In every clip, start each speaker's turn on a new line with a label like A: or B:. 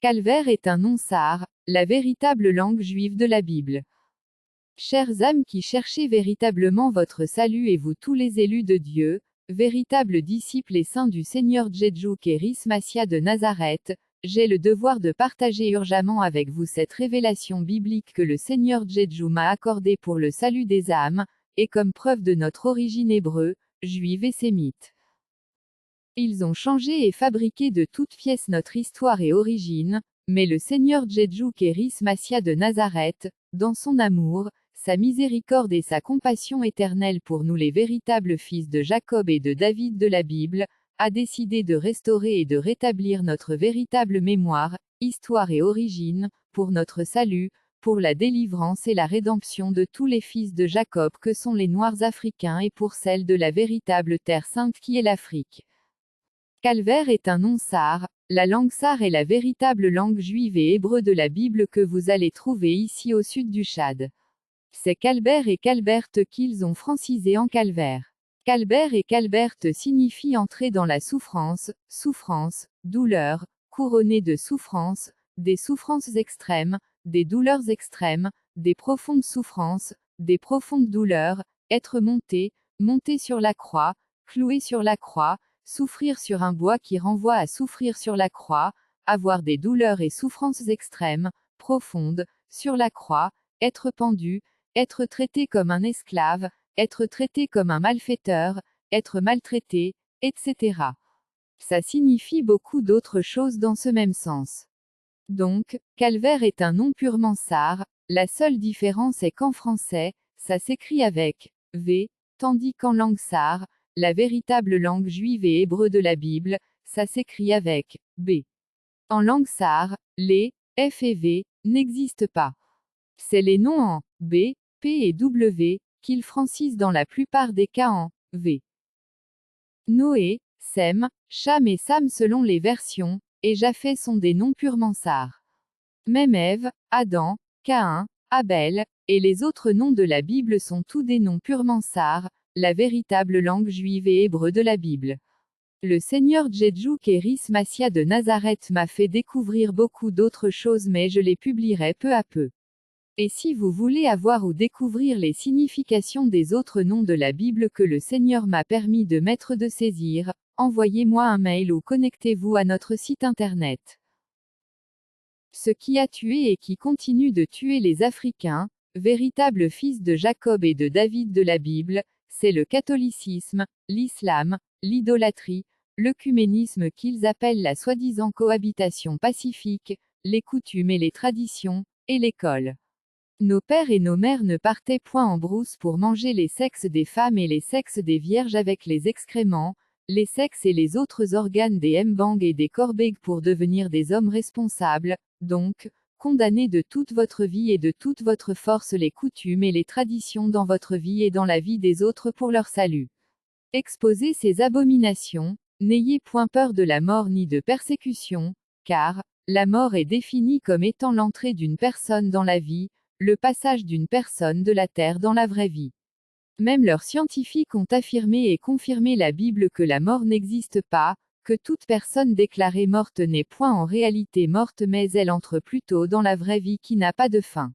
A: Calvaire est un nom sar, la véritable langue juive de la Bible. Chères âmes qui cherchez véritablement votre salut et vous tous les élus de Dieu, véritables disciples et saints du Seigneur Jésus Kéris Massia de Nazareth, j'ai le devoir de partager urgemment avec vous cette révélation biblique que le Seigneur Jésus m'a accordée pour le salut des âmes, et comme preuve de notre origine hébreu, juive et sémite. Ils ont changé et fabriqué de toutes pièces notre histoire et origine, mais le Seigneur Jésus Kéris Massia de Nazareth, dans son amour, sa miséricorde et sa compassion éternelle pour nous les véritables fils de Jacob et de David de la Bible, a décidé de restaurer et de rétablir notre véritable mémoire, histoire et origine, pour notre salut, pour la délivrance et la rédemption de tous les fils de Jacob que sont les Noirs africains et pour celle de la véritable terre sainte qui est l'Afrique. Calvaire est un nom sar, la langue sar est la véritable langue juive et hébreu de la Bible que vous allez trouver ici au sud du Tchad. C'est Calbert et Calberte qu'ils ont francisé en Calvaire. Calbert et Calberte signifient entrer dans la souffrance, souffrance, douleur, couronné de souffrance, des souffrances extrêmes, des douleurs extrêmes, des profondes souffrances, des profondes douleurs, être monté, monté sur la croix, cloué sur la croix, souffrir sur un bois qui renvoie à souffrir sur la croix, avoir des douleurs et souffrances extrêmes, profondes, sur la croix, être pendu, être traité comme un esclave, être traité comme un malfaiteur, être maltraité, etc. Ça signifie beaucoup d'autres choses dans ce même sens. Donc, calvaire est un nom purement sar, la seule différence est qu'en français, ça s'écrit avec V, tandis qu'en langue sar, la véritable langue juive et hébreu de la Bible, ça s'écrit avec B. En langue sar, les F et V n'existent pas. C'est les noms en B, P et W qu'ils francisent dans la plupart des cas en V. Noé, Sem, Cham et Sam selon les versions, et Japheth sont des noms purement sar. Même Ève, Adam, Caïn, Abel, et les autres noms de la Bible sont tous des noms purement sar, la véritable langue juive et hébreu de la Bible. Le Seigneur Jésus Kéris Massia de Nazareth m'a fait découvrir beaucoup d'autres choses mais je les publierai peu à peu. Et si vous voulez avoir ou découvrir les significations des autres noms de la Bible que le Seigneur m'a permis de mettre de saisir, envoyez-moi un mail ou connectez-vous à notre site internet. Ce qui a tué et qui continue de tuer les Africains, véritables fils de Jacob et de David de la Bible, c'est le catholicisme, l'islam, l'idolâtrie, l'œcuménisme qu'ils appellent la soi-disant cohabitation pacifique, les coutumes et les traditions, et l'école. Nos pères et nos mères ne partaient point en brousse pour manger les sexes des femmes et les sexes des vierges avec les excréments, les sexes et les autres organes des mbang et des korbegs pour devenir des hommes responsables, donc, condamnez de toute votre vie et de toute votre force les coutumes et les traditions dans votre vie et dans la vie des autres pour leur salut. Exposez ces abominations, n'ayez point peur de la mort ni de persécution, car, la mort est définie comme étant l'entrée d'une personne dans la vie, le passage d'une personne de la terre dans la vraie vie. Même leurs scientifiques ont affirmé et confirmé la Bible que la mort n'existe pas, que toute personne déclarée morte n'est point en réalité morte mais elle entre plutôt dans la vraie vie qui n'a pas de fin.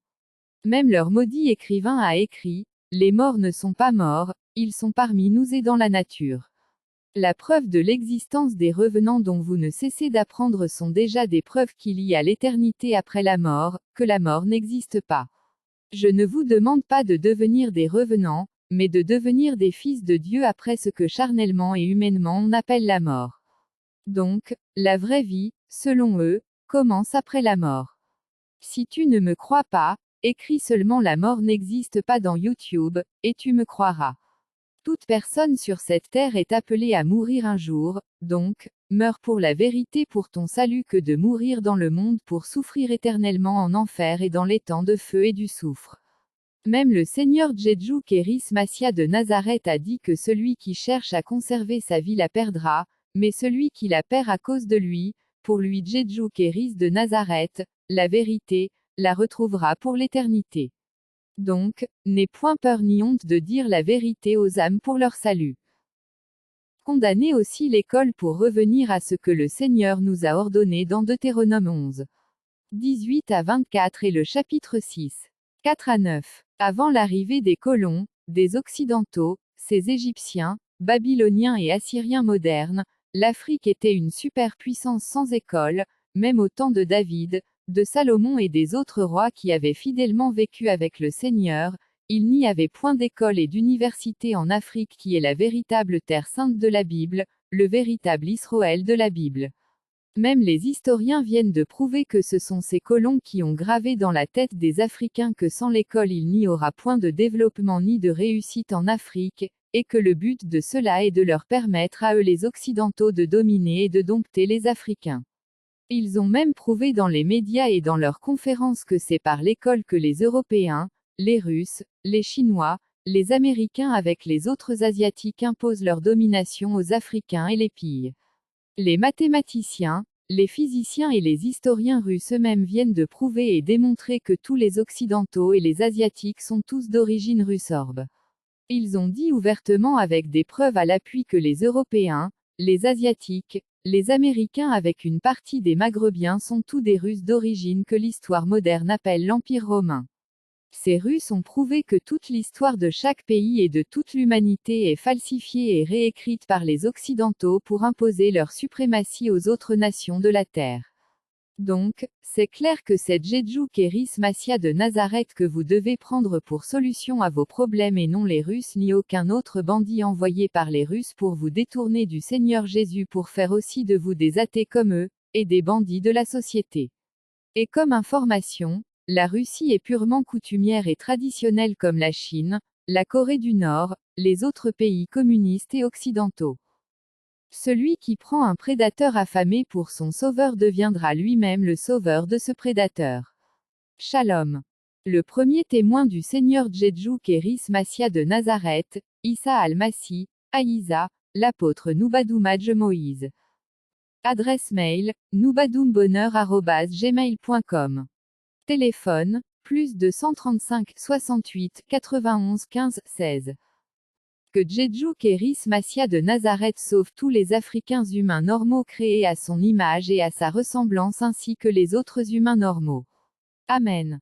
A: Même leur maudit écrivain a écrit, « Les morts ne sont pas morts, ils sont parmi nous et dans la nature. » La preuve de l'existence des revenants dont vous ne cessez d'apprendre sont déjà des preuves qu'il y a l'éternité après la mort, que la mort n'existe pas. Je ne vous demande pas de devenir des revenants, mais de devenir des fils de Dieu après ce que charnellement et humainement on appelle la mort. Donc, la vraie vie, selon eux, commence après la mort. Si tu ne me crois pas, écris seulement la mort n'existe pas dans YouTube, et tu me croiras. Toute personne sur cette terre est appelée à mourir un jour, donc, meurs pour la vérité pour ton salut que de mourir dans le monde pour souffrir éternellement en enfer et dans les temps de feu et du soufre. Même le Seigneur Jésus Kéris Massia de Nazareth a dit que celui qui cherche à conserver sa vie la perdra, mais celui qui la perd à cause de lui, pour lui Jésus Kéris de Nazareth, la vérité, la retrouvera pour l'éternité. Donc, n'aie point peur ni honte de dire la vérité aux âmes pour leur salut. Condamnez aussi l'école pour revenir à ce que le Seigneur nous a ordonné dans Deutéronome 11. 18 à 24 et le chapitre 6. 4 à 9. Avant l'arrivée des colons, des Occidentaux, ces Égyptiens, Babyloniens et Assyriens modernes, l'Afrique était une superpuissance sans école, même au temps de David, de Salomon et des autres rois qui avaient fidèlement vécu avec le Seigneur. Il n'y avait point d'école et d'université en Afrique qui est la véritable terre sainte de la Bible, le véritable Israël de la Bible. Même les historiens viennent de prouver que ce sont ces colons qui ont gravé dans la tête des Africains que sans l'école il n'y aura point de développement ni de réussite en Afrique, et que le but de cela est de leur permettre à eux les Occidentaux de dominer et de dompter les Africains. Ils ont même prouvé dans les médias et dans leurs conférences que c'est par l'école que les Européens, les Russes, les Chinois, les Américains avec les autres Asiatiques imposent leur domination aux Africains et les pillent. Les mathématiciens, les physiciens et les historiens russes eux-mêmes viennent de prouver et démontrer que tous les Occidentaux et les Asiatiques sont tous d'origine russorbe. Ils ont dit ouvertement avec des preuves à l'appui que les Européens, les Asiatiques, les Américains avec une partie des Maghrébiens sont tous des Russes d'origine que l'histoire moderne appelle l'Empire romain. Ces Russes ont prouvé que toute l'histoire de chaque pays et de toute l'humanité est falsifiée et réécrite par les Occidentaux pour imposer leur suprématie aux autres nations de la Terre. Donc, c'est clair que c'est Jésus Kéris Massia de Nazareth que vous devez prendre pour solution à vos problèmes et non les Russes ni aucun autre bandit envoyé par les Russes pour vous détourner du Seigneur Jésus pour faire aussi de vous des athées comme eux, et des bandits de la société. Et comme information, la Russie est purement coutumière et traditionnelle comme la Chine, la Corée du Nord, les autres pays communistes et occidentaux. Celui qui prend un prédateur affamé pour son sauveur deviendra lui-même le sauveur de ce prédateur. Shalom. Le premier témoin du Seigneur Jésus Kéris Massia de Nazareth, Issa al-Masih, Aïsa, l'apôtre Nubadoummadj Moïse. Adresse mail, nubadoumbonheur@gmail.com. Téléphone, plus 235 68 91 15 16. Que Jésus Kéris Massia de Nazareth sauve tous les Africains humains normaux créés à son image et à sa ressemblance ainsi que les autres humains normaux. Amen.